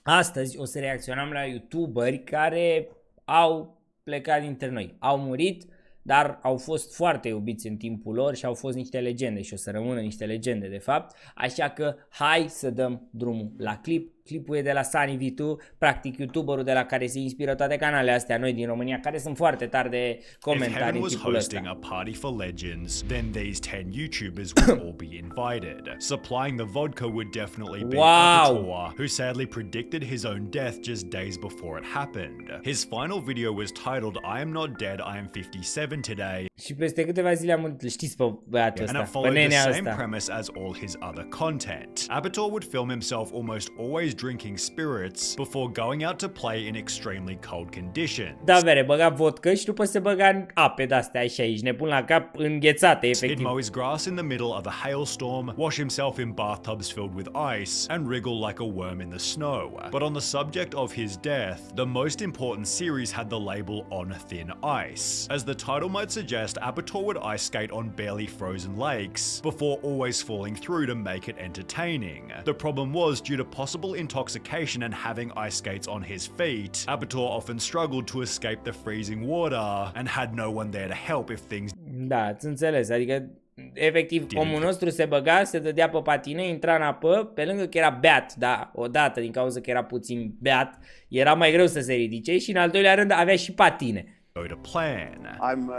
Astăzi o să reacționăm la youtuberi care au plecat dintre noi. Au murit, dar au fost foarte iubiți în timpul lor și au fost niște legende și o să rămână niște legende de fapt. Așa că hai să dăm drumul la clip. Clipul e de la Sunny V2, practic youtuberul de la care se inspiră toate canalele astea noi din România, care sunt foarte tari de comentarii în tipul ăsta. If Heaven was hosting a party for legends, then these 10 YouTubers would all be invited. Supplying the vodka would definitely be Apator, who sadly predicted his own death just days before it happened. His final video was titled I am not dead, I am 57 today. Și peste câteva zile am murit, știți pe băiatul ăsta, And it followed the same premise as all his other content. Apator would film himself almost always drinking spirits before going out to play in extremely cold conditions. Da, vere, băga vodcă și după se băga în ape de-astea și aici, ne pun la cap înghețate, efectiv. He'd mow his grass in the middle of a hailstorm, wash himself in bathtubs filled with ice, and wriggle like a worm in the snow. But on the subject of his death, the most important series had the label On Thin Ice. As the title might suggest, Apator would ice skate on barely frozen lakes, before always falling through to make it entertaining. The problem was, due to possible intoxication and having ice skates on his feet, Apator often struggled to escape the freezing water and had no one there to help if things Da, ați înțeles, adică efectiv omul nostru se băga, se dădea pe patine, intra în apă, pe lângă că era beat, da, odată din cauza că era puțin beat, era mai greu să se ridice și în al doilea rând avea și patine. to plan. I'm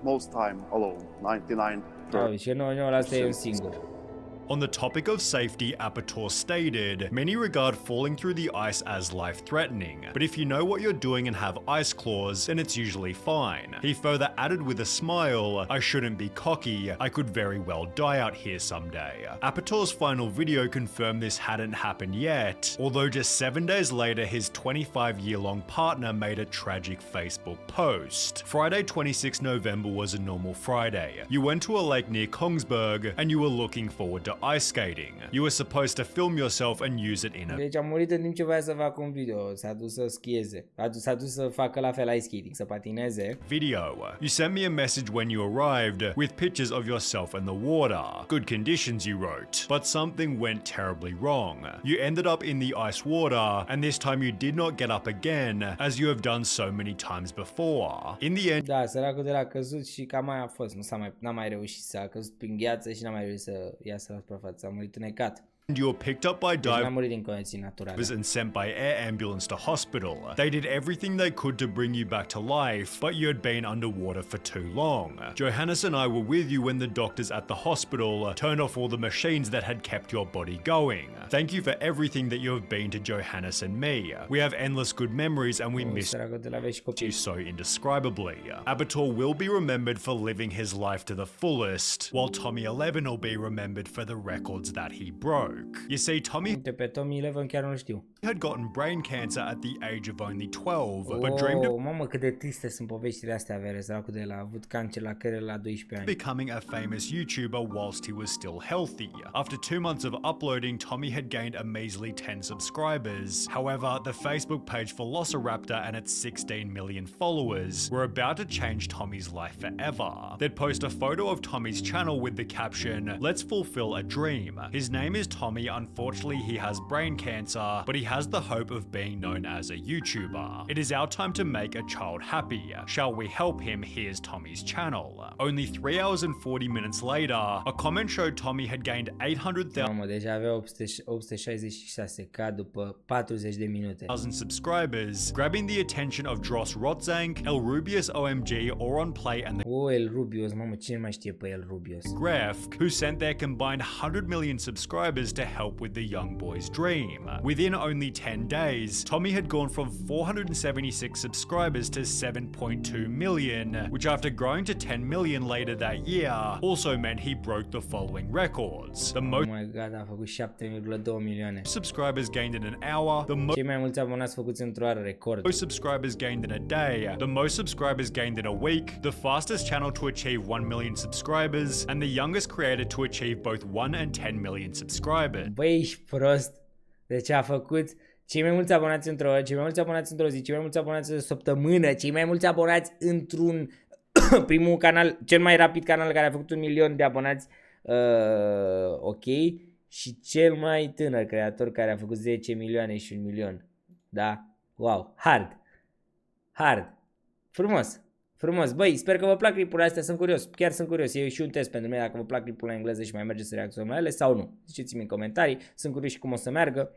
most time alone, 99%. Și 99% e un singur. On the topic of safety, Apator stated, many regard falling through the ice as life-threatening, but if you know what you're doing and have ice claws, then it's usually fine. He further added with a smile, I shouldn't be cocky, I could very well die out here someday. Apator's final video confirmed this hadn't happened yet, although just 7 days later his 25-year-long partner made a tragic Facebook post. Friday 26 November was a normal Friday. You went to a lake near Kongsberg and you were looking forward to ice skating. You were supposed to film yourself and use it in a Deci a murit în timp ce voia să facă un video, s-a dus să schieze, s-a dus să facă la fel ice skating, să patineze. video. You sent me a message when you arrived with pictures of yourself in the water. Good conditions, you wrote. But something went terribly wrong. You ended up in the ice water, and this time you did not get up again, as you have done so many times before. In the end, Da, săracul de la căzut și cam mai a fost, n-a mai reușit să a căzut prin gheață și n-a mai reușit să iasă la suprafață, a murit înecat. you were picked up by Deci n-a divers murit din condiții naturale. and sent by air ambulance to hospital. They did everything they could to bring you back to life, but you had been underwater for too long. Johannes and I were with you when the doctors at the hospital turned off all the machines that had kept your body going. Thank you for everything that you have been to Johannes and me. We have endless good memories and we miss Săracul de la avea și copii. you so indescribably. Apator will be remembered for living his life to the fullest, while Tommy 11 will be remembered for the records that he broke. You see, Tommy Uite, pe Tommy 11 chiar nu știu. had gotten brain cancer at the age of only 12, but dreamed of Mamă, cât de triste sunt poveștile astea, vere, săracul de la a avut cancer la creier la 12 ani. becoming a famous YouTuber whilst he was still healthy. After 2 months of uploading, Tommy had gained a measly 10 subscribers. However, the Facebook page Velociraptor and its 16 million followers were about to change Tommy's life forever. They'd post a photo of Tommy's channel with the caption, "Let's fulfill a dream. His name is Tommy. Unfortunately, he has brain cancer, but he has the hope of being known as a YouTuber. It is our time to make a child happy. Shall we help him? Here's Tommy's channel." Only 3 hours and 40 minutes later, a comment showed Tommy had gained 800,000 Mamă, deja avea 866k după 40 de minute. subscribers, grabbing the attention of Dross Rotzank, El Rubius OMG, Oron Play, and the El Rubius, mamă, cine mai știe pe El Rubius? Gref, who sent their combined 100 million subscribers to help with the young boy's dream. Within only 10 days, Tommy had gone from 476 subscribers to 7.2 million, which after growing to 10 million later that year, also meant he broke the following records. The Oh most my god, a făcut 7,2 milioane. subscribers gained in an hour, the most Cei mai mulți abonați făcuți într-o oră, record. subscribers gained in a day, the most subscribers gained in a week, the fastest channel to achieve 1 million subscribers, and the youngest creator to achieve both 1 and 10 million subscribers. Băi, ești prost. Deci a făcut cei mai mulți abonați într-o oră, cei mai mulți abonați într-o zi, cei mai mulți abonați într-o săptămână, cei mai mulți abonați într-un primul canal, cel mai rapid canal care a făcut 1 milion de abonați, ok, și cel mai tânăr creator care a făcut 10 milioane și 1 milion. Da? Wow, hard. Frumos. Frumos. Băi, sper că vă plac clipurile astea, sunt curios. Chiar sunt curios. E și un test pentru mine dacă vă plac clipurile în engleză și mai merge să reacționăm la ele sau nu. Ziceți-mi în comentarii. Sunt curios și cum o să meargă.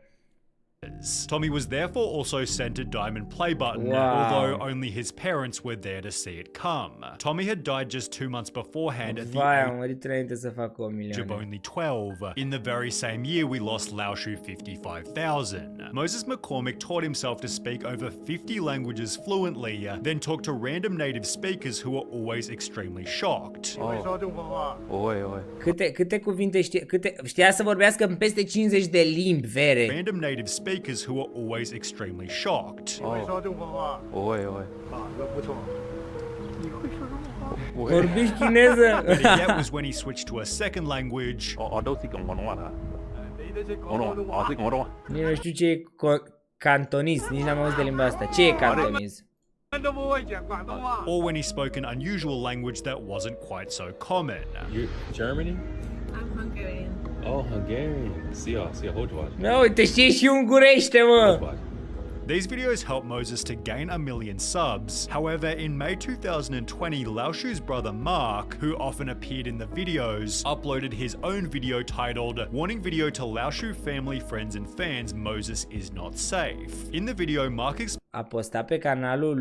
Tommy was therefore also sent a diamond play button, Wow. although only his parents were there to see it come. Tommy had died just 2 months beforehand at the Vai, age am murit înainte să facă 1 of milion. only 12. In the very same year, we lost Lao Shu 55,000. Moses McCormick taught himself to speak over 50 languages fluently, then talked to random native speakers who were always extremely shocked. Câte cuvinte știa să vorbească în peste 50 de limbi, vere. Random native speakers who were always extremely shocked. Vorbești chineză? Better yet was when he switched to a second language, Nici nu știu ce e cantoniz, nici n-am auzit de limba asta. Ce e cantoniz? or when he spoke an unusual language that wasn't quite so common. You Germany? I'm Hungarian. Oh, Hungarian. Szia, hogy vagy? Na, uite, știi și ungurește, mă! Vagy? These videos helped Moses to gain 1 million subs. However, in May 2020, Lao Shu's brother Mark, who often appeared in the videos, uploaded his own video titled "Warning Video to Lao Shu Family, Friends and Fans, Moses is not safe." In the video, Mark A postat pe canalul...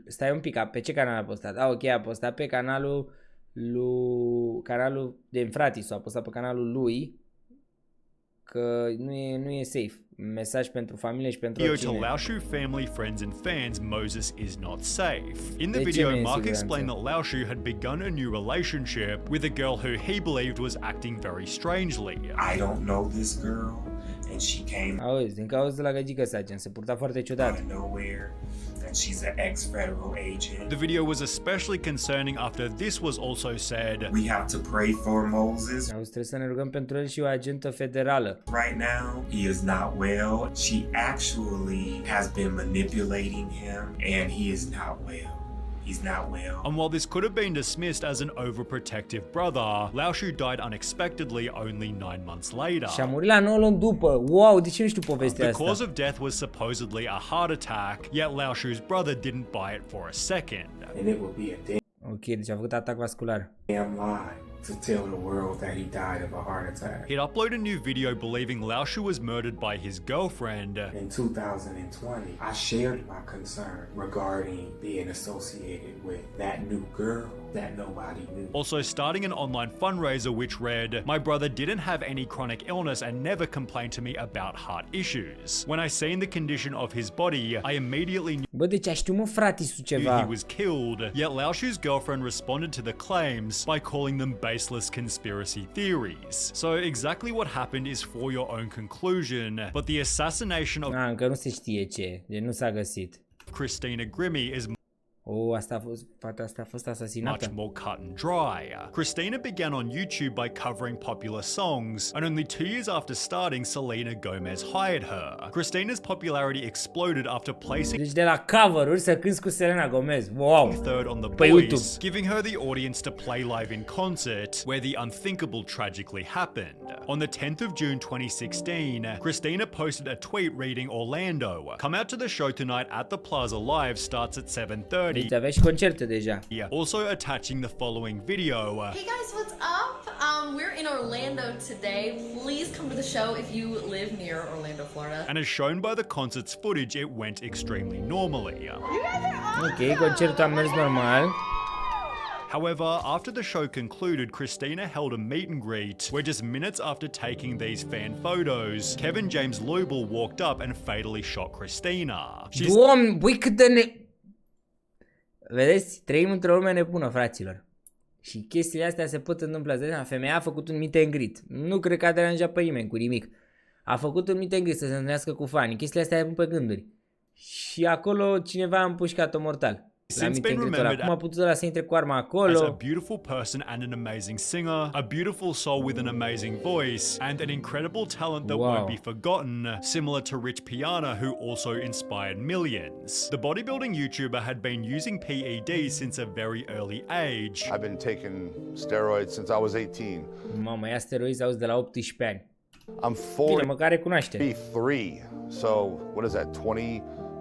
Stai un pic, pe ce canal a postat? Ok, a postat pe canalul canalul de Enfratis, a postat pe canalul lui că nu e safe. Mesaj pentru familie și pentru video to oricine. Lao Shu family, friends and fans, Moses is not safe. In the De ce video, nu e Mark siguranță? explained that Lao Shu had begun a new relationship with a girl who he believed was acting very strangely. I don't know this girl, and she came Auzi, din cauza de la gagică Sagen, se purta foarte out ciudat. of nowhere, and she's an ex-federal agent. The video was especially concerning after this was also said. We have to pray for Moses. Auzi, trebuie să ne rugăm pentru el și o agentă federală. Right now, he is not well. She actually has been manipulating him, and he is not well. He's not well. And while this could have been dismissed as an overprotective brother, Lao Shu died unexpectedly only 9 months later. Și a murit la 9 luni după. Wow, de ce nu știu povestea The cause asta? of death was supposedly a heart attack, yet Lao Shu's brother didn't buy it for a second. And it would be a Ok, deci a făcut atac vascular. damn lie to tell the world that he died of a heart attack. He'd upload a new video believing Lao Shu was murdered by his girlfriend. In 2020, I shared my concern regarding being associated with that new girl that nobody knew. Also starting an online fundraiser which read, "My brother didn't have any chronic illness and never complained to me about heart issues. When I seen the condition of his body, I immediately Bă, deci a știut, mă, fratisul knew he ceva. was killed." Yet Lao Shu's girlfriend responded to the claims by calling them baseless conspiracy theories. So exactly what happened is for your own conclusion, but the assassination of Încă nu se știe ce, deci nu s-a găsit. Christina Grimmie is Fata asta a fost much asasinată. more cut and dry. Christina began on YouTube by covering popular songs, and only 2 years after starting, Selena Gomez hired her. Christina's popularity exploded after placing Deci de la cover-uri să cânti cu Selena Gomez. Wow! third on The Pe Voice, YouTube. giving her the audience to play live in concert, where the unthinkable tragically happened. On the 10th of June 2016, Christina posted a tweet reading Orlando. "Come out to the show tonight at the Plaza Live, starts at 7:30. Deci avea și concerte deja. Also attaching the following video. Hey guys, what's up? We're in Orlando today. Please come to the show if you live near Orlando, Florida. And as shown by the concert's footage, it went extremely normally. Ok, concertul a mers normal. However, after the show concluded, Christina held a meet and greet where just minutes after taking these fan photos, Kevin James Lubel walked up and fatally shot Christina. Doamne, băi, cât de ne... Vedeți? Trăim într-o lume nebună, fraților. Și chestiile astea se pot întâmpla. Femeia a făcut un meet and greet. Nu cred că a deranjat pe nimeni cu nimic. A făcut un meet and greet să se întâlnească cu fanii. Chestiile astea îi pun pe gânduri. Și acolo cineva a împușcat-o mortal. La meet and greet-ul ăla. Cum a putut ăla să intre cu arma As a acolo? beautiful person and an amazing singer, a beautiful soul with an amazing voice, and an incredible talent that Wow. won't be forgotten, similar to Rich Piana, who also inspired millions. The bodybuilding YouTuber had been using PEDs since a very early age. I've been taking steroids since I was 18. Mamă, ia steroizi, auzi, de la 18 ani. I'm Bine, măcar recunoaște. 43, so what is that,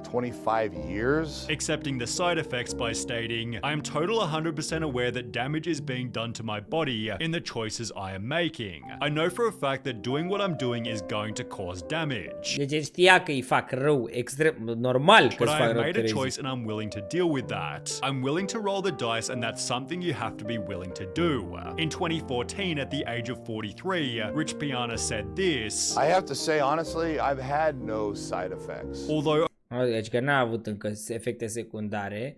25 years? Accepting the side effects by stating, I am total 100% aware that damage is being done to my body in the choices I am making. I know for a fact that doing what I'm doing is going to cause damage. Deci el știa că îi fac rău extrem, normal că But îți I fac have rău made a crazy. choice and I'm willing to deal with that. I'm willing to roll the dice and that's something you have to be willing to do. In 2014, at the age of 43, Rich Piana said this. I have to say, honestly, I've had no side effects. Although Deci că n-a avut încă efecte secundare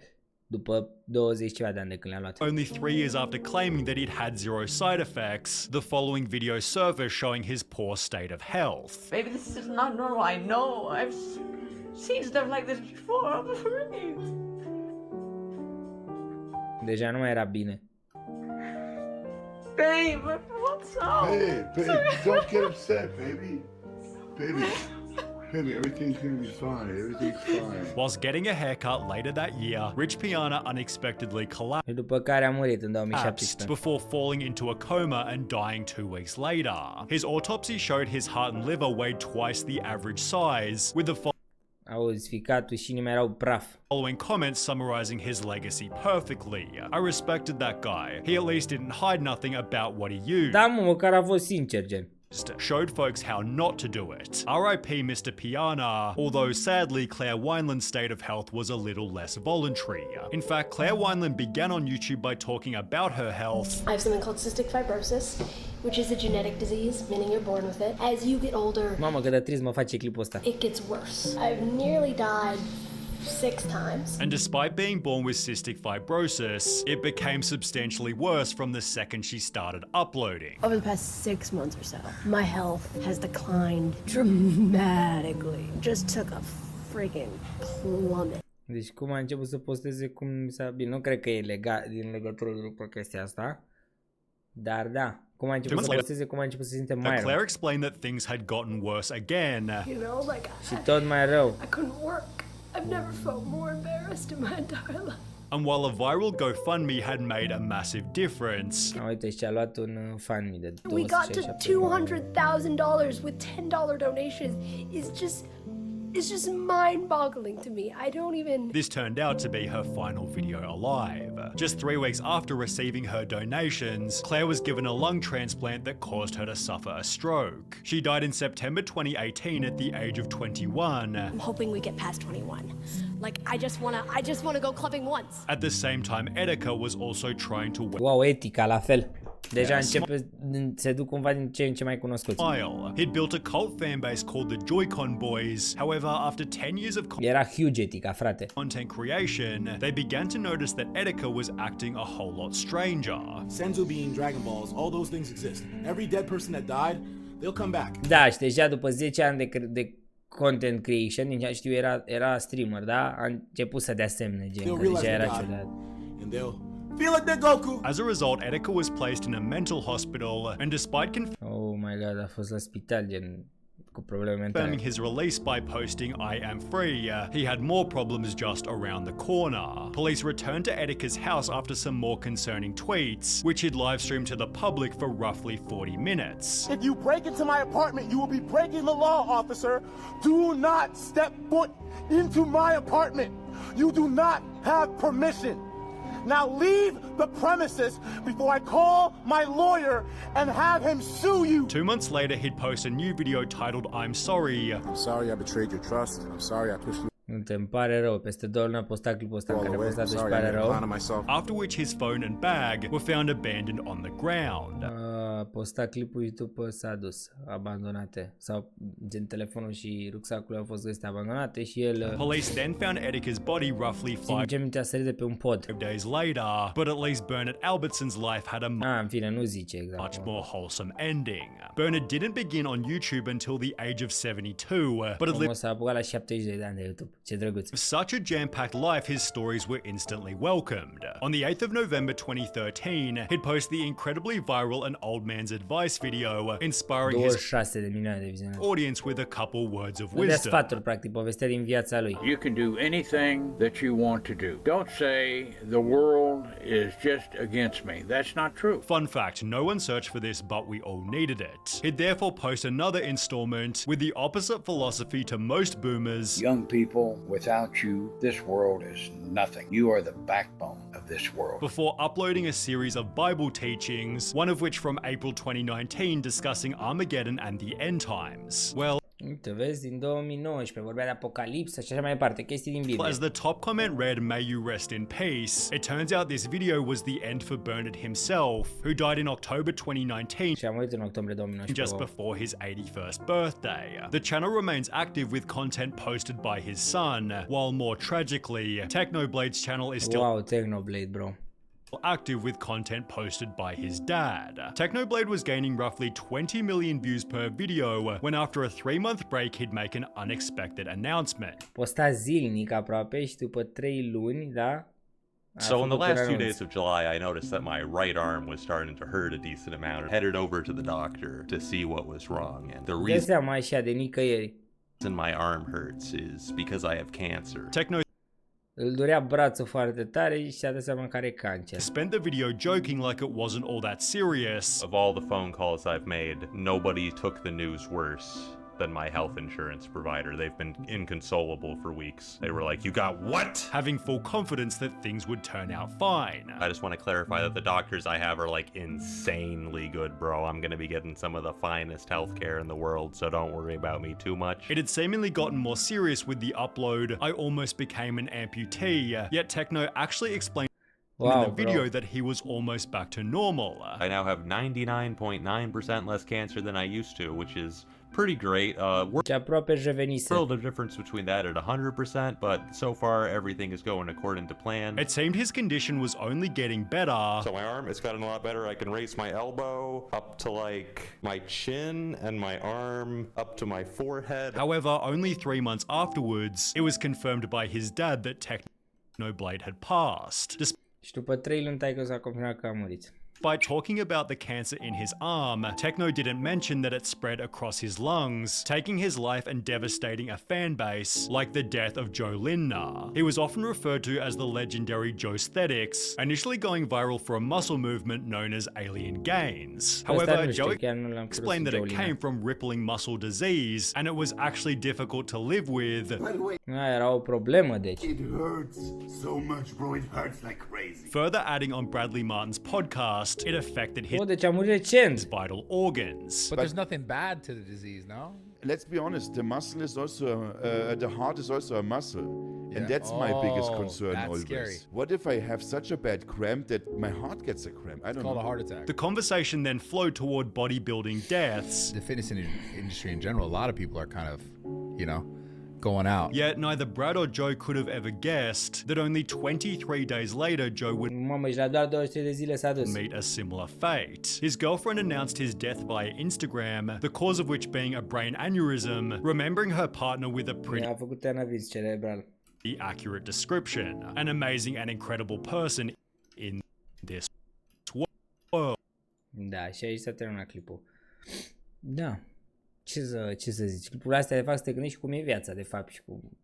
după 20 ceva de ani de când le-a luat. only 3 years after claiming that he'd had zero side effects, the following video surfaced showing his poor state of health. Baby, this is not normal. I know. I've seen stuff like this before. I'm afraid. Deja nu mai era bine. Babe, what's up? Hey, babe, don't get upset, baby. Baby, everything's gonna be fine. Everything's fine. Whilst getting a haircut later that year, Rich Piana unexpectedly collapsed După care a murit în 2017. before falling into a coma and dying 2 weeks later. His autopsy showed his heart and liver weighed twice the average size, with the Auzi, ficatul și inima erau praf. following comments summarizing his legacy perfectly. I respected that guy. He at least didn't hide nothing about what he used. Da, mă, măcar a fost sincer, gen. Showed folks how not to do it. R.I.P. Mr. Piana, although sadly Claire Wineland's state of health was a little less voluntary. In fact, Claire Wineland began on YouTube by talking about her health. I have something called cystic fibrosis, which is a genetic disease, meaning you're born with it. As you get older, Mamă, cât de trist mă face clipul ăsta. it gets worse. I've nearly died 6 times. And despite being born with cystic fibrosis, it became substantially worse from the second she started uploading. Over the past 6 months or so, my health has declined dramatically. Just took a freaking plummet. Deci cum a început să posteze cum mi s-a... Bine, nu cred că e legat din legătură cu chestia asta. Dar da, cum a început să posteze, cum a început să se simte mai But Claire rău. explained that things had gotten worse again. You know, like Și tot mai rău. I couldn't work. I've never felt more embarrassed in my entire life. And while a viral GoFundMe had made a massive difference, Uite, și a luat un FundMe de We got to $267,000. $200,000 with $10 donations. It's just mind-boggling to me. I don't even... this turned out to be her final video alive. Just 3 weeks after receiving her donations, Claire was given a lung transplant that caused her to suffer a stroke. She died in September 2018 at the age of 21. I'm hoping we get past 21. Like, I just wanna go clubbing once. At the same time, Etika was also trying to Wow, Etica, la fel. Deja începe, se duc cumva din ce în ce mai cunoscuți. smile. He'd built a cult fan base called the Joy-Con Boys. However, after 10 years of Era huge Etica, frate. content creation, they began to notice that Etika was acting a whole lot stranger. Senzu being Dragon Balls, all those things exist. Every dead person that died, they'll come back. Da, și deja după 10 ani de content creation, din ce știu, era streamer, da? A început să dea semne, gen, They'll că realize deja they era died, ciudat. and they'll feel like they're Goku. As a result, Etika was placed in a mental hospital, and despite Oh my god, a fost la spital, gen, cu probleme mentale. confirming his release by posting I am free, he had more problems just around the corner. Police returned to Etika's house after some more concerning tweets, which he'd live streamed to the public for roughly 40 minutes. If you break into my apartment, you will be breaking the law, officer. Do not step foot into my apartment. You do not have permission. Now leave the premises before I call my lawyer and have him sue you. 2 months later, he'd post a new video titled I'm sorry. I'm sorry I betrayed your trust. I'm sorry I pushed you Nu te-mi pare rău, peste 2 luni a postat clipul ăsta în all care a away. postat, I'm deci sorry I pare made a rău. clown of myself. After which his phone and bag were found abandoned on the ground. A postat clipul și după s-a dus, abandonate. Sau gen telefonul și rucsacul au fost găsite abandonate și el... Police then found Etika's body roughly 5 Ce minte a sărit de pe un pod. days later, but at least Bernard Albertson's life had a În fine, nu zice exact. much more wholesome ending. Bernard didn't begin on YouTube until the age of 72, but had O lived să apucat la 72 de ani de YouTube. Ce drăguț. such a jam-packed life, his stories were instantly welcomed. On the 8th of November 2013, he'd post the incredibly viral An Old Man man's advice video, inspiring 26 de milioane de vizionări. audience with a couple words of Îi dea wisdom. sfaturi, practic, povestea din viața lui. You can do anything that you want to do. Don't say the world is just against me. That's not true. Fun fact, no one searched for this, but we all needed it. He'd therefore post another installment with the opposite philosophy to most boomers. Young people, without you, this world is nothing. You are the backbone of this world. Before uploading a series of Bible teachings, one of which from April 2019 discussing Armageddon and the end times. Well, Uite, vezi, din 2019 vorbea de apocalipsă și așa mai departe, chestii din Biblie. as the top comment read, "May you rest in peace," it turns out this video was the end for Bernard himself, who died in October 2019. Și a murit în octombrie 2019. Just before his 81st birthday. The channel remains active with content posted by his son, while more tragically, Technoblade's channel is still Wow, Technoblade, bro. active with content posted by his dad. Technoblade was gaining roughly 20 million views per video when after a 3-month break he'd make an unexpected announcement. Posta zilnic aproape și după 3 luni, da? So in the last 2 days of July, I noticed that my right arm was starting to hurt a decent amount. I headed over to the doctor to see what was wrong, and the Dă reason seama așa de nicăieri. my arm hurts is because I have cancer. Techno Îl durea brațul foarte tare și și-a dat seama că are cancer. spent the video joking like it wasn't all that serious. Of all the phone calls I've made, nobody took the news worse than my health insurance provider. They've been inconsolable for weeks. They were like, "You got what?" Having full confidence that things would turn out fine. I just want to clarify that the doctors I have are like insanely good, bro. I'm going to be getting some of the finest healthcare in the world, so don't worry about me too much. It had seemingly gotten more serious with the upload. I almost became an amputee, yet Techno actually explained in the video that he was almost back to normal. I now have 99.9% less cancer than I used to, which is pretty great. Și aproape își revenise. Still the difference between that at 100%, but so far everything is going according to plan. It seemed his condition was only getting better. So my arm, it's gotten a lot better. I can raise my elbow up to like my chin and my arm up to my forehead. However, only 3 months afterwards, it was confirmed by his dad that Technoblade had passed. Și după 3 luni taică s-a confirmat că a murit. Despite talking about the cancer in his arm, Techno didn't mention that it spread across his lungs, taking his life and devastating a fan base, like the death of Joe Lindner. He was often referred to as the legendary Joesthetics, initially going viral for a muscle movement known as Alien Gains. However, Joe explained that it came from rippling muscle disease, and it was actually difficult to live with. Era o problemă, deci. It hurts so much, bro. It hurts like crazy. Further adding on Bradley Martin's podcast, it affected his deci a murit recent. vital organs. But there's nothing bad to the disease, no? Let's be honest, the muscle is also, the heart is also a muscle. Yeah. And that's my biggest concern that's always. scary. What if I have such a bad cramp that my heart gets a cramp? I don't know. Called a heart attack. The conversation then flowed toward bodybuilding deaths. The fitness industry in general, a lot of people are kind of, you know, going out. Yet neither Brad or Joe could have ever guessed that only 23 days later Joe would meet a similar fate. His girlfriend announced his death via Instagram, the cause of which being a brain aneurysm, remembering her partner with a pretty accurate description. An amazing and incredible person in this world. Da, și aici s-a terminat clipul. Da. Ce să zici? Clipurile astea de fapt să te gândești cum e viața de fapt și cum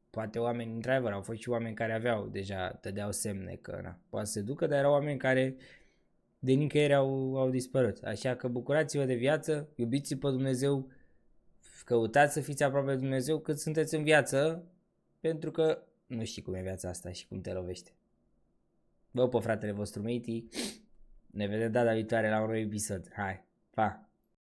poate oameni, într-adevăr, au fost și oameni care aveau deja, dădeau semne că na, poate să se ducă, dar erau oameni care de nicăieri au dispărut. Așa că bucurați-vă de viață, iubiți pe Dumnezeu, căutați să fiți aproape de Dumnezeu cât sunteți în viață, pentru că nu știi cum e viața asta și cum te lovește. Vă pe fratele vostru Meiti, ne vedem data viitoare la un nou episod. Hai, pa!